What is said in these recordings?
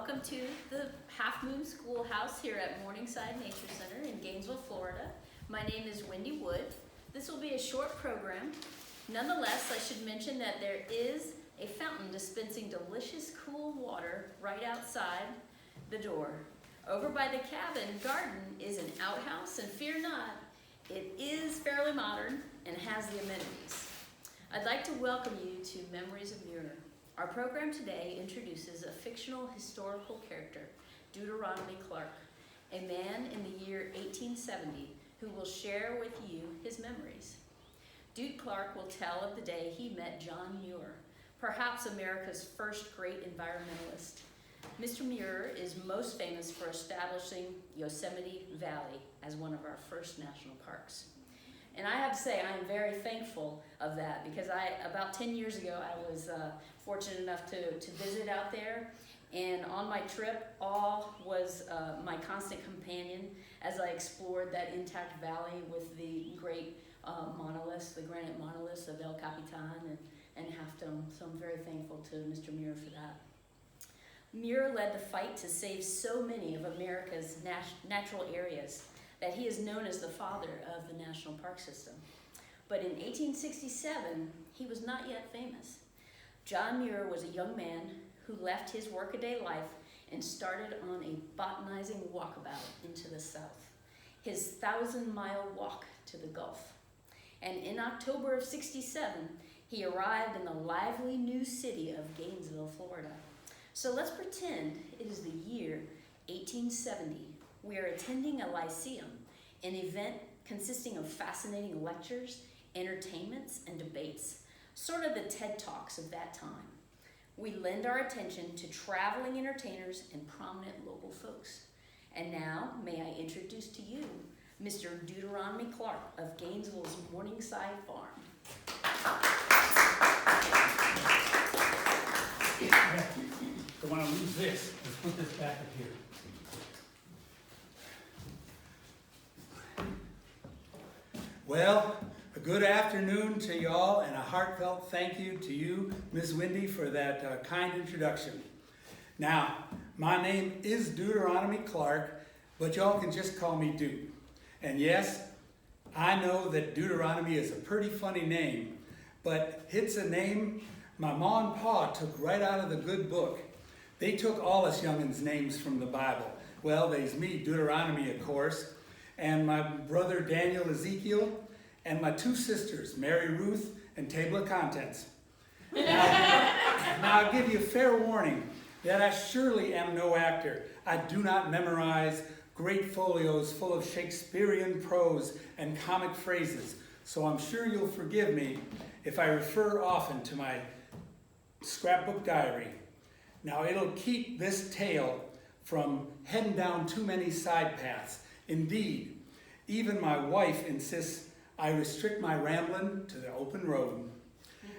Welcome to the Half Moon Schoolhouse here at Morningside Nature Center in Gainesville, Florida. My name is Wendy Wood. This will be a short program. Nonetheless, I should mention that there is a fountain dispensing delicious cool water right outside the door. Over by the cabin garden is an outhouse, and fear not, it is fairly modern and has the amenities. I'd like to welcome you to Memories of Muir. Our program today introduces a fictional historical character, Deuteronomy Clark, a man in the year 1870 who will share with you his memories. Dude Clark will tell of the day he met John Muir, perhaps America's first great environmentalist. Mr. Muir is most famous for establishing Yosemite Valley as one of our first national parks. And I have to say, I am very thankful of that because about 10 years ago, I was fortunate enough to visit out there. And on my trip, awe was my constant companion as I explored that intact valley with the great monoliths, the granite monoliths of El Capitan and Half Dome. So I'm very thankful to Mr. Muir for that. Muir led the fight to save so many of America's natural areas that he is known as the father of the national park system. But in 1867, he was not yet famous. John Muir was a young man who left his workaday life and started on a botanizing walkabout into the south, his 1,000-mile walk to the Gulf. And in October of '67, he arrived in the lively new city of Gainesville, Florida. So let's pretend it is the year 1870. We are attending a lyceum, an event consisting of fascinating lectures, entertainments, and debates, sort of the TED Talks of that time. We lend our attention to traveling entertainers and prominent local folks. And now, may I introduce to you Mr. Deuteronomy Clark of Gainesville's Morningside Farm. So when I lose this, let's put this back up here. Well, a good afternoon to y'all, and a heartfelt thank you to you, Ms. Wendy, for that kind introduction. Now, my name is Deuteronomy Clark, but y'all can just call me Dude. And yes, I know that Deuteronomy is a pretty funny name, but it's a name my ma and pa took right out of the good book. They took all us young'uns' names from the Bible. Well, there's me, Deuteronomy, of course, and my brother Daniel Ezekiel, and my two sisters, Mary Ruth and Table of Contents. Now I'll give you fair warning that I surely am no actor. I do not memorize great folios full of Shakespearean prose and comic phrases, so I'm sure you'll forgive me if I refer often to my scrapbook diary. Now it'll keep this tale from heading down too many side paths. Indeed, even my wife insists I restrict my rambling to the open road.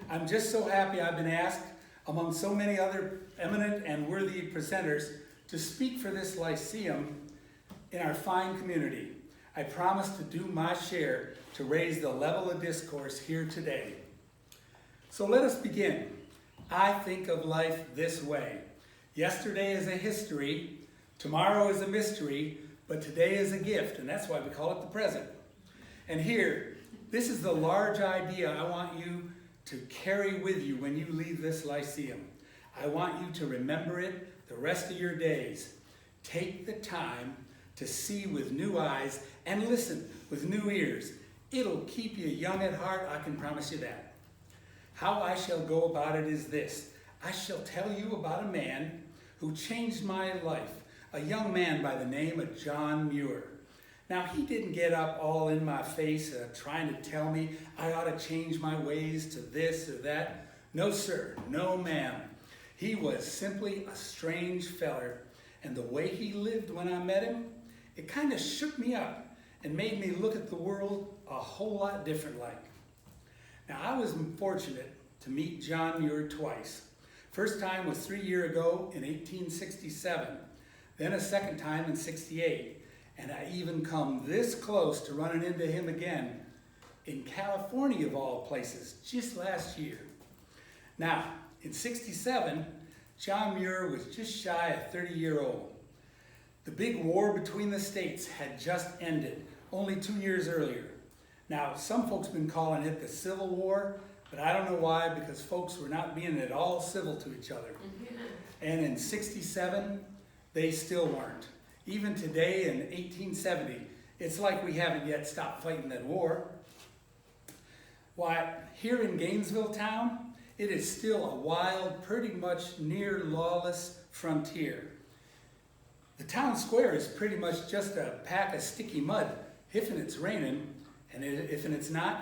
I'm just so happy I've been asked, among so many other eminent and worthy presenters, to speak for this lyceum in our fine community. I promise to do my share to raise the level of discourse here today. So let us begin. I think of life this way. Yesterday is a history, tomorrow is a mystery, but today is a gift, and that's why we call it the present. And here, this is the large idea I want you to carry with you when you leave this lyceum. I want you to remember it the rest of your days. Take the time to see with new eyes and listen with new ears. It'll keep you young at heart, I can promise you that. How I shall go about it is this. I shall tell you about a man who changed my life, a young man by the name of John Muir. Now, he didn't get up all in my face trying to tell me I ought to change my ways to this or that. No, sir. No, ma'am. He was simply a strange feller, and the way he lived when I met him, it kind of shook me up and made me look at the world a whole lot different like. Now, I was fortunate to meet John Muir twice. First time was 3 years ago in 1867, then a second time in '68. And I even come this close to running into him again in California, of all places, just last year. Now, in '67, John Muir was just shy of 30-year-old. The big war between the states had just ended, only 2 years earlier. Now, some folks have been calling it the Civil War, but I don't know why, because folks were not being at all civil to each other. And in '67, they still weren't. Even today in 1870, it's like we haven't yet stopped fighting that war. Why, here in Gainesville town, it is still a wild, pretty much near lawless frontier. The town square is pretty much just a pack of sticky mud, if it's raining, and if it's not,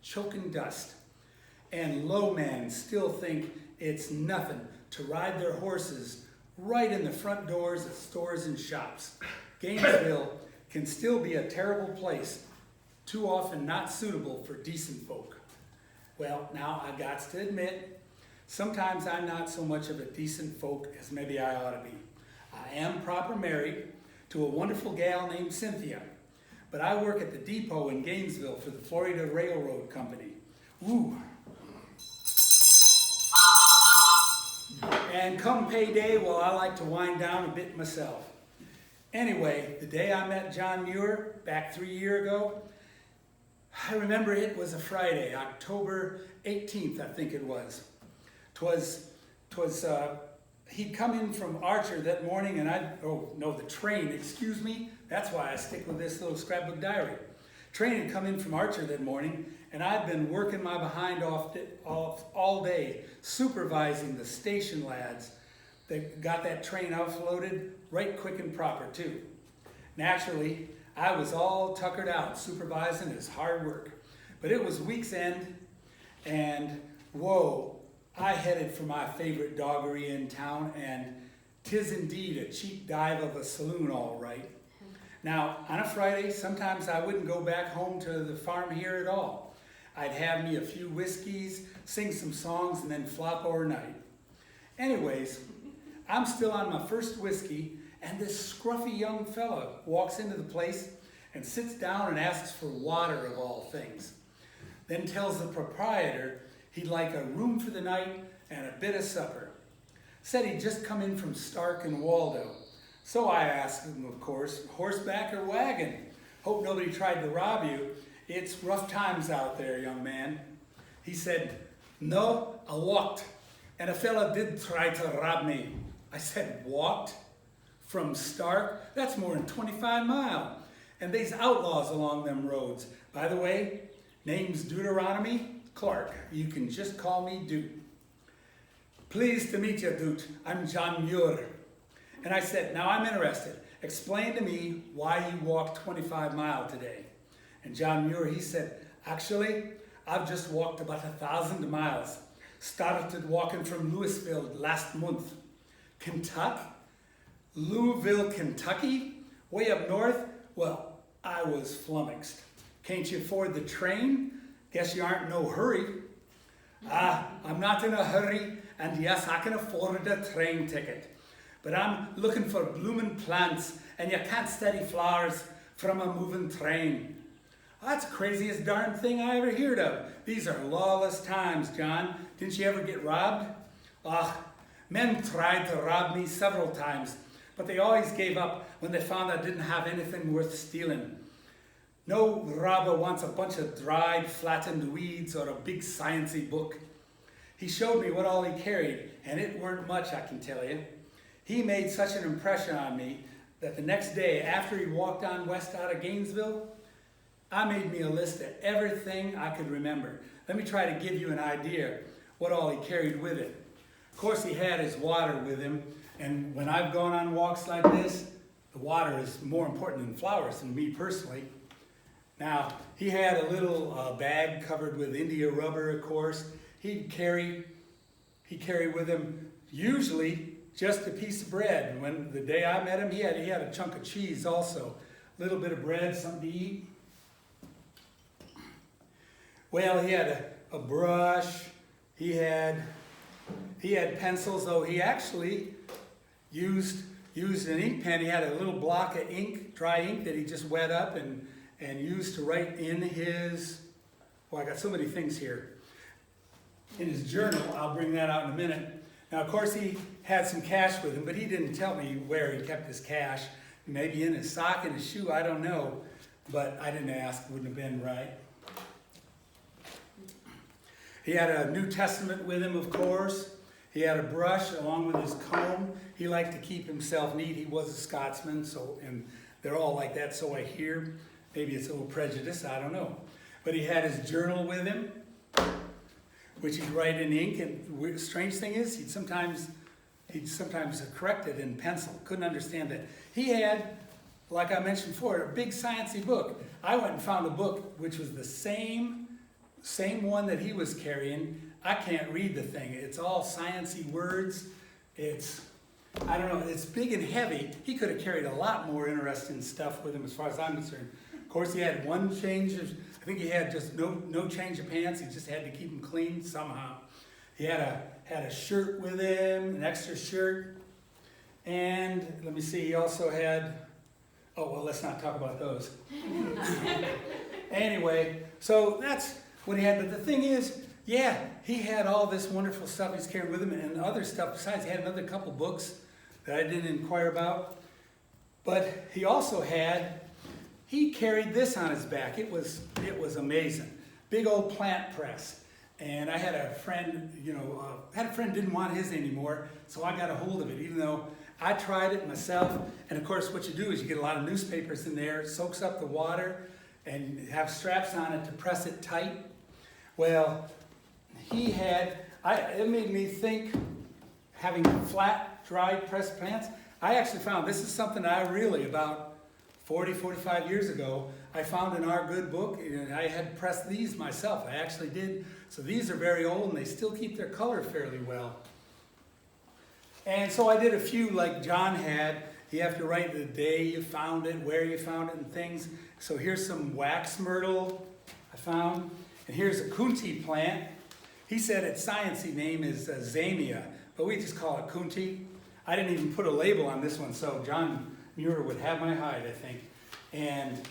choking dust. And low men still think it's nothing to ride their horses right in the front doors of stores and shops. Gainesville can still be a terrible place, too often not suitable for decent folk. Well, now I got to admit, sometimes I'm not so much of a decent folk as maybe I ought to be. I am proper married to a wonderful gal named Cynthia, but I work at the depot in Gainesville for the Florida Railroad Company. Ooh. And come payday, well, I like to wind down a bit myself. Anyway, the day I met John Muir, back 3 years ago, I remember it was a Friday, October 18th, I think it was. He'd come in from Archer that morning, and the train, excuse me. That's why I stick with this little scrapbook diary. Train had come in from Archer that morning, and I'd been working my behind off all day, supervising the station lads that got that train offloaded right quick and proper, too. Naturally, I was all tuckered out, supervising his hard work. But it was week's end, and whoa, I headed for my favorite doggery in town, and 'tis indeed a cheap dive of a saloon, all right. Now, on a Friday, sometimes I wouldn't go back home to the farm here at all. I'd have me a few whiskeys, sing some songs, and then flop overnight. Anyways, I'm still on my first whiskey, and this scruffy young fella walks into the place and sits down and asks for water, of all things. Then tells the proprietor he'd like a room for the night and a bit of supper. Said he'd just come in from Stark and Waldo. So I asked him, of course, horseback or wagon? Hope nobody tried to rob you. It's rough times out there, young man. He said, no, I walked, and a fella did try to rob me. I said, walked? From Stark? That's more than 25 miles. And they's outlaws along them roads. By the way, name's Deuteronomy Clark. You can just call me Dude. Pleased to meet you, Dude. I'm John Muir. And I said, now I'm interested. Explain to me why you walked 25 miles today. And John Muir, he said, actually, I've just walked about 1,000 miles. Started walking from Louisville last month. Kentucky? Louisville, Kentucky? Way up north? Well, I was flummoxed. Can't you afford the train? Guess you aren't in no hurry. I'm not in a hurry, and yes, I can afford a train ticket. But I'm looking for bloomin' plants, and you can't steady flowers from a moving train. That's the craziest darn thing I ever heard of. These are lawless times, John. Didn't you ever get robbed? Men tried to rob me several times, but they always gave up when they found I didn't have anything worth stealing. No robber wants a bunch of dried, flattened weeds or a big sciencey book. He showed me what all he carried, and it weren't much, I can tell you. He made such an impression on me that the next day, after he walked on west out of Gainesville, I made me a list of everything I could remember. Let me try to give you an idea what all he carried with him. Of course, he had his water with him, and when I've gone on walks like this, the water is more important than flowers to me personally. Now, he had a little bag covered with India rubber, of course. He'd carry with him usually just a piece of bread. When the day I met him, he had a chunk of cheese also. A little bit of bread, something to eat. Well, he had a brush. He had pencils, though he actually used an ink pen. He had a little block of ink, dry ink, that he just wet up and used to write in his, I got so many things here. In his journal, I'll bring that out in a minute. Now, of course, he had some cash with him, but he didn't tell me where he kept his cash. Maybe in his sock, in his shoe, I don't know. But I didn't ask, wouldn't have been right. He had a New Testament with him, of course. He had a brush along with his comb. He liked to keep himself neat. He was a Scotsman, and they're all like that, so I hear. Maybe it's a little prejudice, I don't know. But he had his journal with him, which he'd write in ink. And the strange thing is, he'd sometimes correct it in pencil. Couldn't understand that. He had, like I mentioned before, a big sciencey book. I went and found a book which was the same one that he was carrying. I can't read the thing. It's all sciencey words. I don't know, it's big and heavy. He could have carried a lot more interesting stuff with him as far as I'm concerned. Of course, he had one change of, I think he had just no change of pants. He just had to keep them clean somehow. He had a shirt with him, an extra shirt. And let me see, he also had, oh, well, let's not talk about those. Anyway, so that's what he had. But the thing is, yeah, he had all this wonderful stuff he's carrying with him and other stuff besides. He had another couple books that I didn't inquire about. But he also he carried this on his back. It was amazing. Big old plant press. And I had a friend, didn't want his anymore, so I got a hold of it, even though I tried it myself. And of course, what you do is you get a lot of newspapers in there, it soaks up the water, and have straps on it to press it tight. Well, it made me think, having flat, dry pressed plants, I actually found this is something I really, about 45 years ago, I found in our good book, and I had pressed these myself. I actually did. So these are very old, and they still keep their color fairly well. And so I did a few like John had. You have to write the day you found it, where you found it, and things. So here's some wax myrtle I found. And here's a kunti plant. He said its sciencey name is zamia, but we just call it kunti. I didn't even put a label on this one, so John Muir would have my hide, I think. And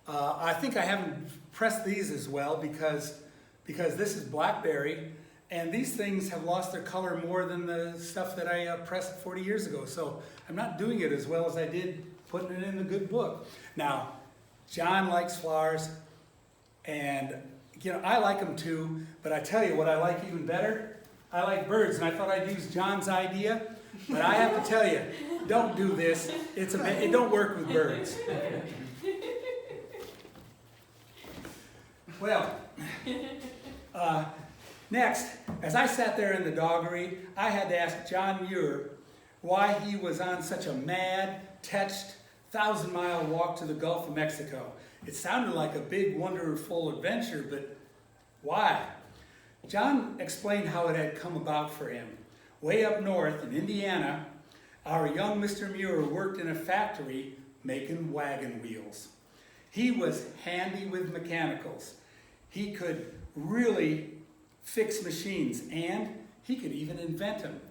I think I haven't pressed these as well because this is blackberry, and these things have lost their color more than the stuff that I pressed 40 years ago. So I'm not doing it as well as I did putting it in the good book. Now, John likes flowers, and I like them too, but I tell you what I like even better. I like birds, and I thought I'd use John's idea, but I have to tell you, don't do this. It don't work with birds. Well, next, as I sat there in the doggery, I had to ask John Muir why he was on such a mad, tetched, 1,000-mile walk to the Gulf of Mexico. It sounded like a big, wonderful adventure, but why? John explained how it had come about for him. Way up north in Indiana, our young Mr. Muir worked in a factory making wagon wheels. He was handy with mechanicals. He could really fix machines, and he could even invent them.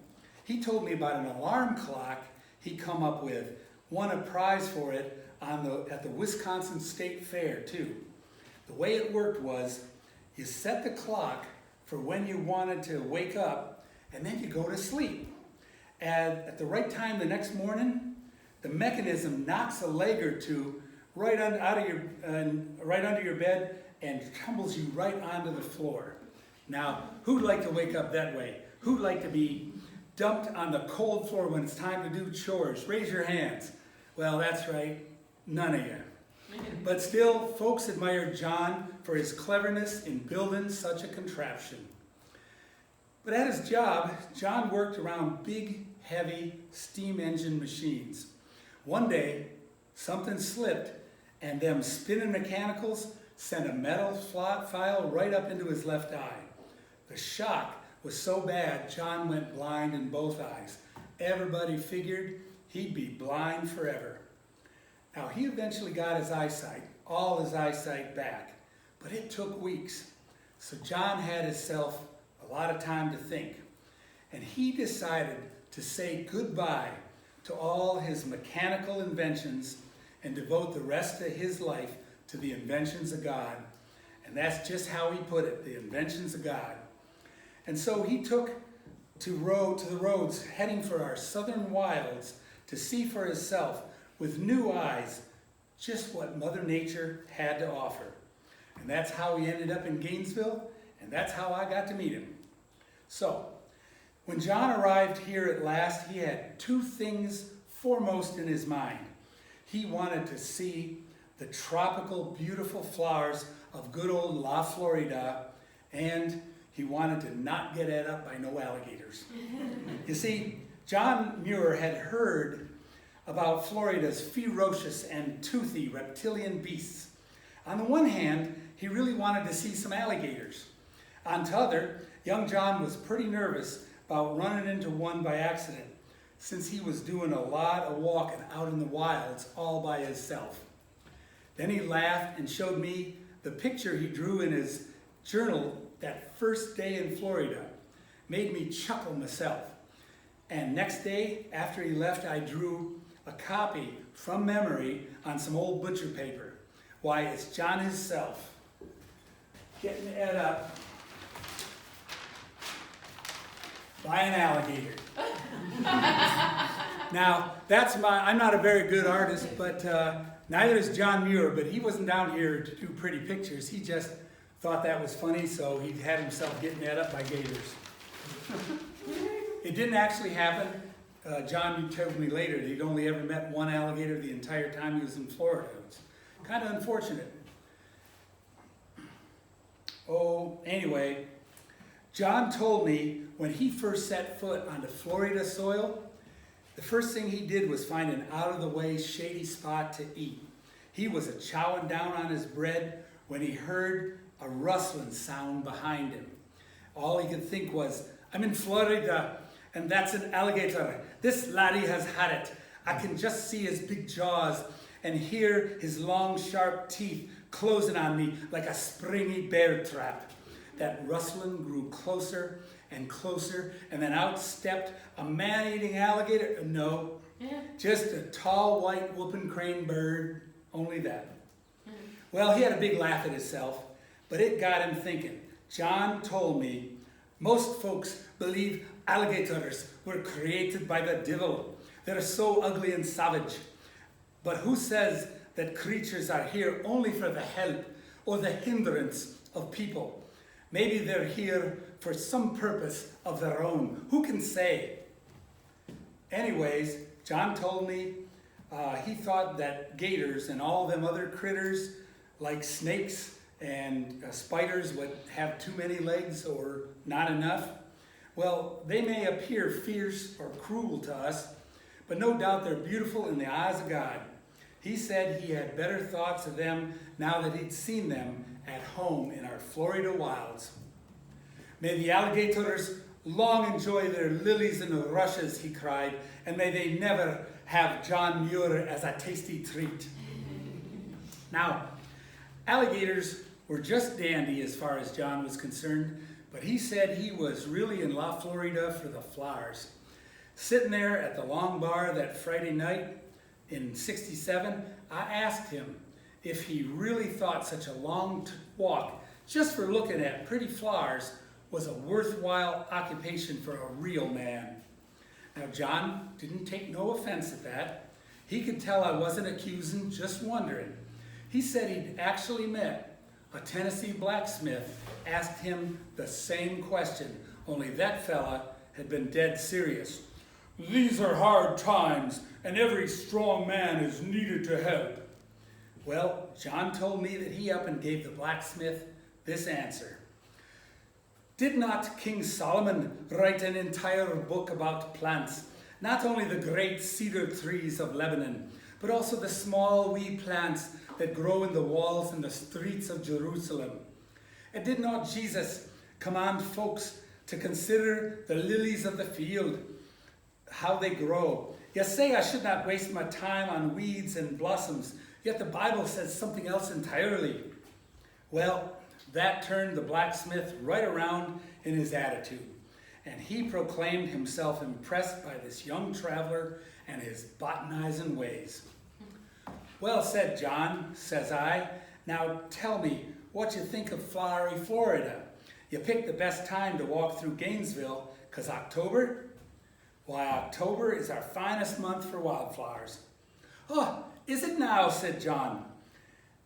He told me about an alarm clock he come up with, won a prize for it at the Wisconsin State Fair too. The way it worked was, you set the clock for when you wanted to wake up, and then you go to sleep. And at the right time the next morning, the mechanism knocks a leg or two right under your bed and tumbles you right onto the floor. Now, who'd like to wake up that way? Who'd like to be dumped on the cold floor when it's time to do chores? Raise your hands. Well, that's right, none of you. But still, folks admired John for his cleverness in building such a contraption. But at his job, John worked around big, heavy steam engine machines. One day, something slipped, and them spinning mechanicals sent a metal file right up into his left eye. The shock was so bad, John went blind in both eyes. Everybody figured he'd be blind forever. Now, he eventually got his eyesight, all his eyesight back, but it took weeks. So John had himself a lot of time to think, and he decided to say goodbye to all his mechanical inventions and devote the rest of his life to the inventions of God. And that's just how he put it, the inventions of God. And so he took to the roads, heading for our southern wilds to see for himself with new eyes just what Mother Nature had to offer. And that's how he ended up in Gainesville, and that's how I got to meet him. So, when John arrived here at last, he had two things foremost in his mind. He wanted to see the tropical, beautiful flowers of good old La Florida, and he wanted to not get ate up by no alligators. You see, John Muir had heard about Florida's ferocious and toothy reptilian beasts. On the one hand, he really wanted to see some alligators. On the other, young John was pretty nervous about running into one by accident, since he was doing a lot of walking out in the wilds all by himself. Then he laughed and showed me the picture he drew in his journal that first day in Florida. Made me chuckle myself. And next day, after he left, I drew a copy from memory on some old butcher paper. Why, it's John himself getting ate up by an alligator. Now, I'm not a very good artist, but neither is John Muir, but he wasn't down here to do pretty pictures. He just thought that was funny, so he had himself getting ate up by gators. It didn't actually happen. John told me later that he'd only ever met one alligator the entire time he was in Florida. It's kind of unfortunate. Oh, anyway, John told me when he first set foot onto Florida soil, the first thing he did was find an out-of-the-way shady spot to eat. He was chowing down on his bread when he heard a rustling sound behind him. All he could think was, I'm in Florida, and that's an alligator. This laddie has had it. I can just see his big jaws and hear his long, sharp teeth closing on me like a springy bear trap. That rustling grew closer and closer, and then out stepped a man-eating alligator. No, just a tall, white, whooping crane bird, only that. Well, he had a big laugh at himself, but it got him thinking. John told me most folks believe alligators were created by the devil. They're so ugly and savage. But who says that creatures are here only for the help or the hindrance of people? Maybe they're here for some purpose of their own. Who can say? Anyways, John told me he thought that gators and all them other critters like snakes and spiders would have too many legs or not enough. Well, they may appear fierce or cruel to us, but no doubt they're beautiful in the eyes of God. He said he had better thoughts of them now that he'd seen them at home in our Florida wilds. May the alligators long enjoy their lilies and rushes, he cried, and may they never have John Muir as a tasty treat. Now, alligators were just dandy as far as John was concerned, but he said he was really in La Florida for the flowers. Sitting there at the long bar that Friday night in '67, I asked him if he really thought such a long walk just for looking at pretty flowers was a worthwhile occupation for a real man. Now, John didn't take no offense at that. He could tell I wasn't accusing, just wondering. He said he'd actually met a Tennessee blacksmith, asked him the same question, only that fella had been dead serious. These are hard times, and every strong man is needed to help. Well, John told me that he up and gave the blacksmith this answer. Did not King Solomon write an entire book about plants, not only the great cedar trees of Lebanon, but also the small wee plants that grow in the walls and the streets of Jerusalem? And did not Jesus command folks to consider the lilies of the field, how they grow? You say I should not waste my time on weeds and blossoms, yet the Bible says something else entirely. Well, that turned the blacksmith right around in his attitude, and he proclaimed himself impressed by this young traveler and his botanizing ways. Well said, John, says I. Now tell me what you think of flowery Florida. You picked the best time to walk through Gainesville, 'cause October, why, October is our finest month for wildflowers. Oh, is it now, said John.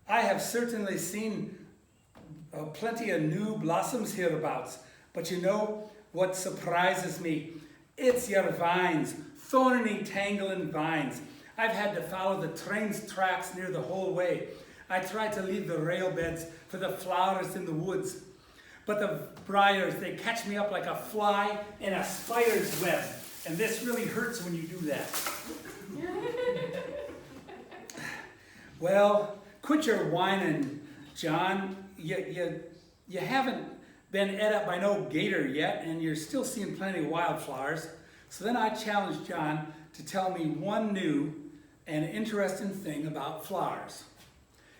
I have certainly seen plenty of new blossoms hereabouts, but you know what surprises me? It's your vines, thorny, tangling vines. I've had to follow the train's tracks near the whole way. I tried to leave the rail beds for the flowers in the woods, but the briars, they catch me up like a fly in a spider's web, and this really hurts when you do that. Well, quit your whining, John. You haven't been ate up by no gator yet, and you're still seeing plenty of wildflowers. So then I challenged John to tell me one new and interesting thing about flowers.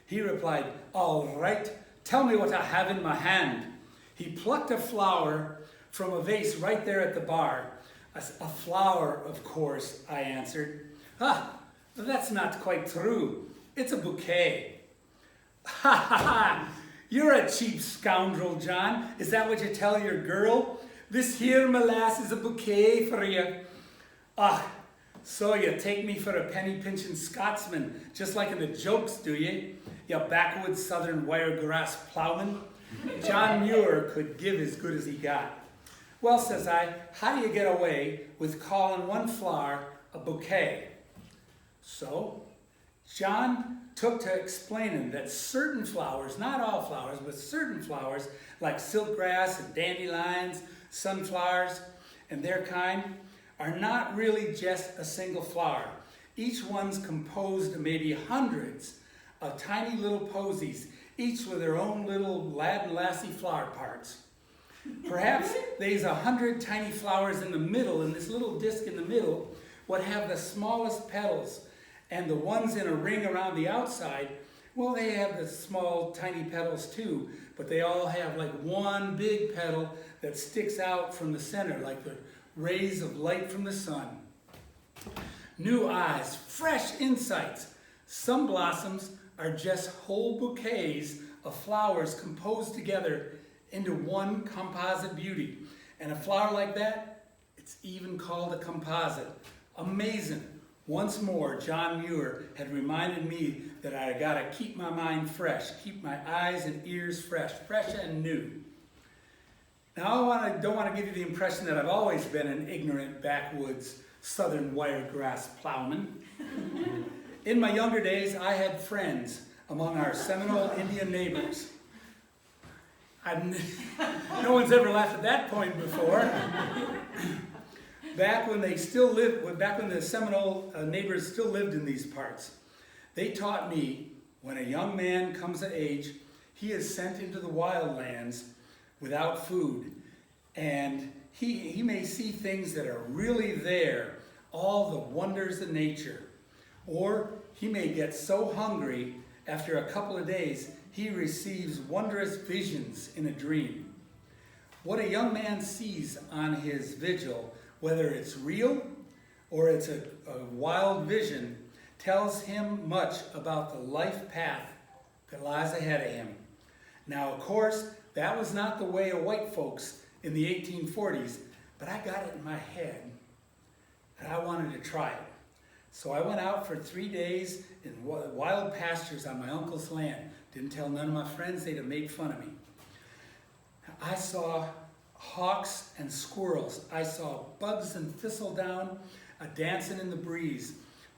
He replied, all right, tell me what I have in my hand. He plucked a flower from a vase right there at the bar. A flower, of course, I answered. Ah, that's not quite true. It's a bouquet. Ha ha ha! You're a cheap scoundrel, John. Is that what you tell your girl? This here, my lass, is a bouquet for you. Ah, so you take me for a penny-pinching Scotsman, just like in the jokes, do you? You backwoods southern wiregrass plowman. John Muir could give as good as he got. Well, says I, how do you get away with calling one flower a bouquet? So, John took to explaining that certain flowers, not all flowers, but certain flowers, like silkgrass and dandelions, sunflowers, and their kind, are not really just a single flower. Each one's composed of maybe hundreds of tiny little posies, each with their own little lad and lassie flower parts. Perhaps there's 100 tiny flowers in the middle, and this little disc in the middle would have the smallest petals, and the ones in a ring around the outside, well, they have the small tiny petals too, but they all have like one big petal that sticks out from the center, like the rays of light from the sun. New eyes, fresh insights. Some blossoms are just whole bouquets of flowers composed together into one composite beauty. And a flower like that, it's even called a composite. Amazing. Once more, John Muir had reminded me that I gotta keep my mind fresh, keep my eyes and ears fresh and new. Now, I don't want to give you the impression that I've always been an ignorant backwoods southern wiregrass plowman. In my younger days, I had friends among our Seminole Indian neighbors. No one's ever laughed at that point before. Back when the Seminole neighbors still lived in these parts, they taught me when a young man comes of age, he is sent into the wildlands without food, and he may see things that are really there, all the wonders of nature, or he may get so hungry after a couple of days he receives wondrous visions in a dream. What a young man sees on his vigil, whether it's real or it's a wild vision, tells him much about the life path that lies ahead of him. Now, of course, that was not the way of white folks in the 1840s, but I got it in my head that I wanted to try it. So I went out for 3 days in wild pastures on my uncle's land. Didn't tell none of my friends, they'd have made fun of me. I saw hawks and squirrels. I saw bugs and thistledown dancing in the breeze.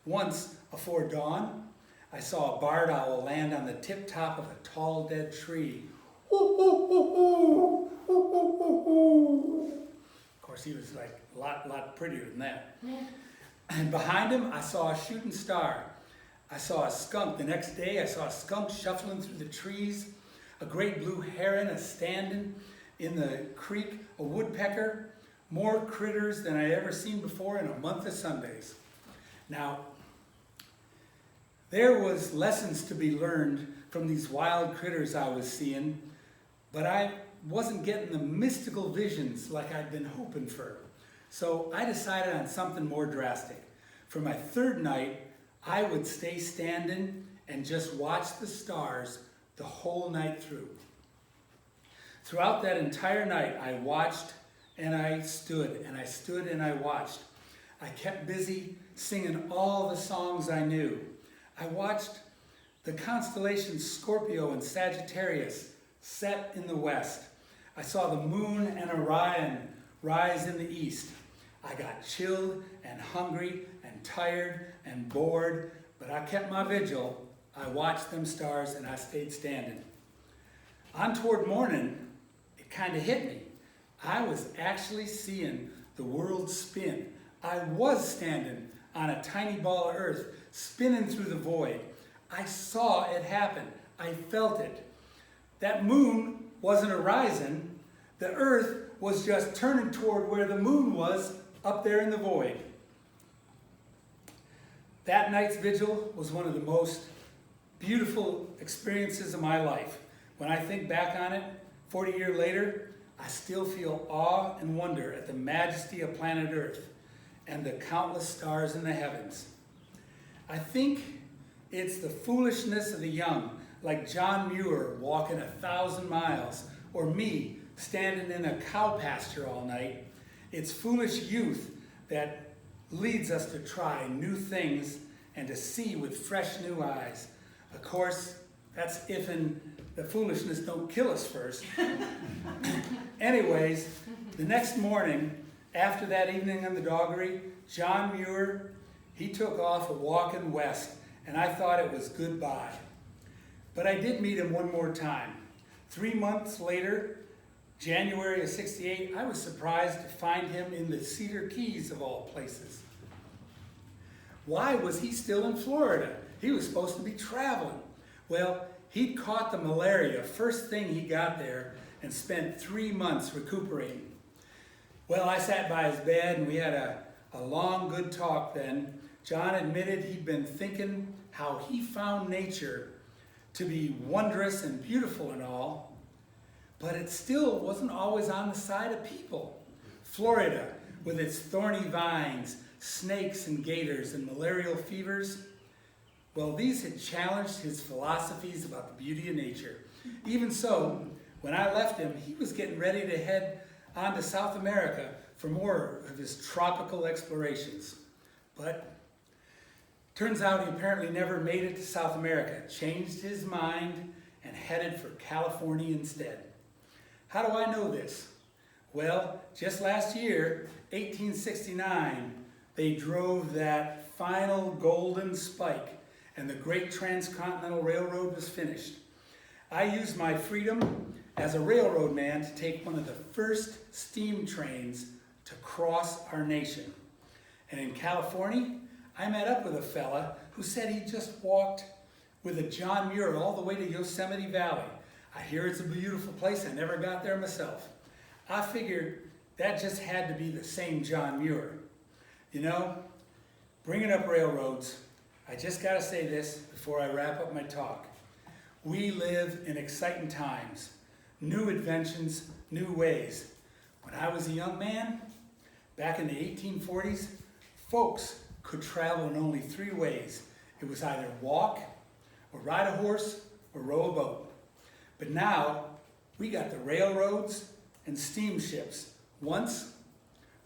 Once, afore dawn, I saw a barred owl land on the tip top of a tall dead tree. Of course, he was like a lot prettier than that. And behind him, I saw a shooting star. I saw a skunk. The next day, I saw a skunk shuffling through the trees, a great blue heron a-standing in the creek, a woodpecker, more critters than I'd ever seen before in a month of Sundays. Now, there was lessons to be learned from these wild critters I was seeing, but I wasn't getting the mystical visions like I'd been hoping for. So I decided on something more drastic. For my third night, I would stay standing and just watch the stars the whole night through. Throughout that entire night, I watched and I stood, and I stood, and I watched. I kept busy singing all the songs I knew. I watched the constellations Scorpio and Sagittarius set in the west. I saw the moon and Orion rise in the east. I got chilled and hungry and tired and bored, but I kept my vigil. I watched them stars and I stayed standing. On toward morning, it kind of hit me. I was actually seeing the world spin. I was standing on a tiny ball of earth, spinning through the void. I saw it happen. I felt it. That moon wasn't a rising. The earth was just turning toward where the moon was up there in the void. That night's vigil was one of the most beautiful experiences of my life. When I think back on it, 40 years later, I still feel awe and wonder at the majesty of planet Earth and the countless stars in the heavens. I think it's the foolishness of the young, like John Muir walking 1,000 miles, or me standing in a cow pasture all night. It's foolish youth that leads us to try new things and to see with fresh new eyes. Of course, that's if the foolishness don't kill us first. Anyways, the next morning, after that evening in the doggery, John Muir, he took off walking west, and I thought it was goodbye. But I did meet him one more time. 3 months later, January of '68, I was surprised to find him in the Cedar Keys of all places. Why was he still in Florida? He was supposed to be traveling. Well, he'd caught the malaria first thing he got there and spent 3 months recuperating. Well, I sat by his bed and we had a long, good talk then. John admitted he'd been thinking how he found nature to be wondrous and beautiful and all, but it still wasn't always on the side of people. Florida, with its thorny vines, snakes and gators and malarial fevers, well, these had challenged his philosophies about the beauty of nature. Even so, when I left him, he was getting ready to head on to South America for more of his tropical explorations. But turns out he apparently never made it to South America, changed his mind, and headed for California instead. How do I know this? Well, just last year, 1869, they drove that final golden spike, and the Great Transcontinental Railroad was finished. I used my freedom as a railroad man to take one of the first steam trains to cross our nation. And in California, I met up with a fella who said he just walked with a John Muir all the way to Yosemite Valley. I hear it's a beautiful place. I never got there myself. I figured that just had to be the same John Muir. You know, bringing up railroads, I just got to say this before I wrap up my talk. We live in exciting times, new inventions, new ways. When I was a young man, back in the 1840s, folks could travel in only 3 ways. It was either walk, or ride a horse, or row a boat. But now, we got the railroads and steamships. Once,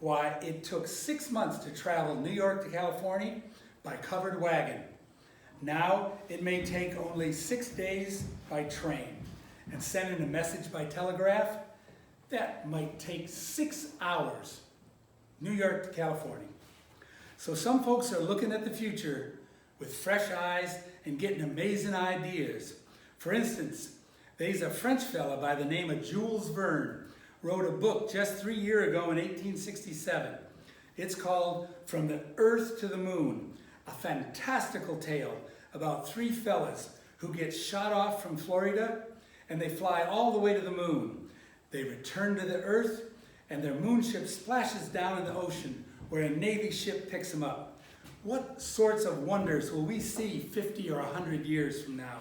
why, it took 6 months to travel New York to California by covered wagon. Now, it may take only 6 days by train. And sending a message by telegraph, that might take 6 hours. New York to California. So some folks are looking at the future with fresh eyes and getting amazing ideas. For instance, there's a French fella by the name of Jules Verne, wrote a book just 3 years ago in 1867. It's called From the Earth to the Moon, a fantastical tale about 3 fellas who get shot off from Florida and they fly all the way to the moon. They return to the Earth and their moonship splashes down in the ocean where a Navy ship picks them up. What sorts of wonders will we see 50 or 100 years from now?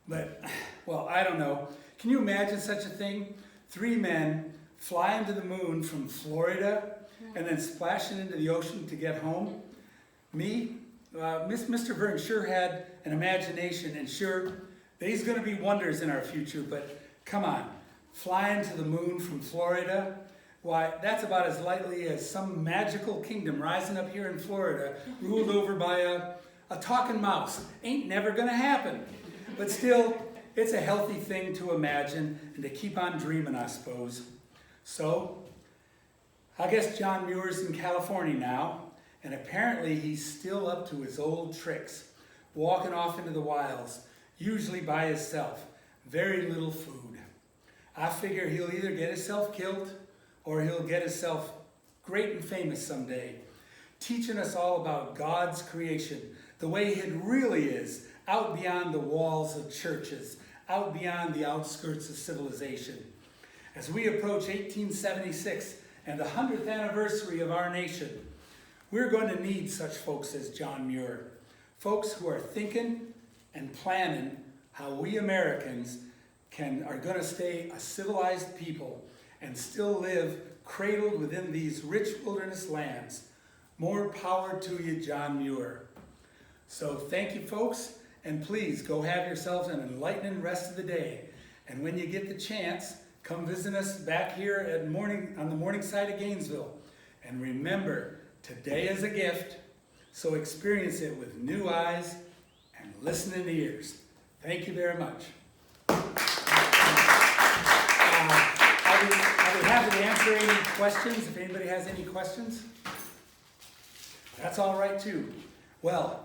But, well, I don't know. Can you imagine such a thing? 3 men flying to the moon from Florida and then splashing into the ocean to get home? Me? Mr. Verne sure had an imagination, and sure, there's going to be wonders in our future, but come on. Flying to the moon from Florida, why, that's about as likely as some magical kingdom rising up here in Florida, ruled over by a talking mouse. Ain't never gonna happen. But still, it's a healthy thing to imagine and to keep on dreaming, I suppose. So, I guess John Muir's in California now, and apparently he's still up to his old tricks, walking off into the wilds, usually by himself, very little food. I figure he'll either get himself killed or he'll get himself great and famous someday, teaching us all about God's creation, the way it really is, out beyond the walls of churches, out beyond the outskirts of civilization. As we approach 1876 and the 100th anniversary of our nation, we're going to need such folks as John Muir, folks who are thinking and planning how we Americans are going to stay a civilized people and still live cradled within these rich wilderness lands. More power to you, John Muir. So thank you, folks, and please go have yourselves an enlightening rest of the day. And when you get the chance, come visit us back here on the morning side of Gainesville. And remember, today is a gift, so experience it with new eyes and listening ears. Thank you very much. I'll be happy to answer any questions if anybody has any questions. That's all right too. Well,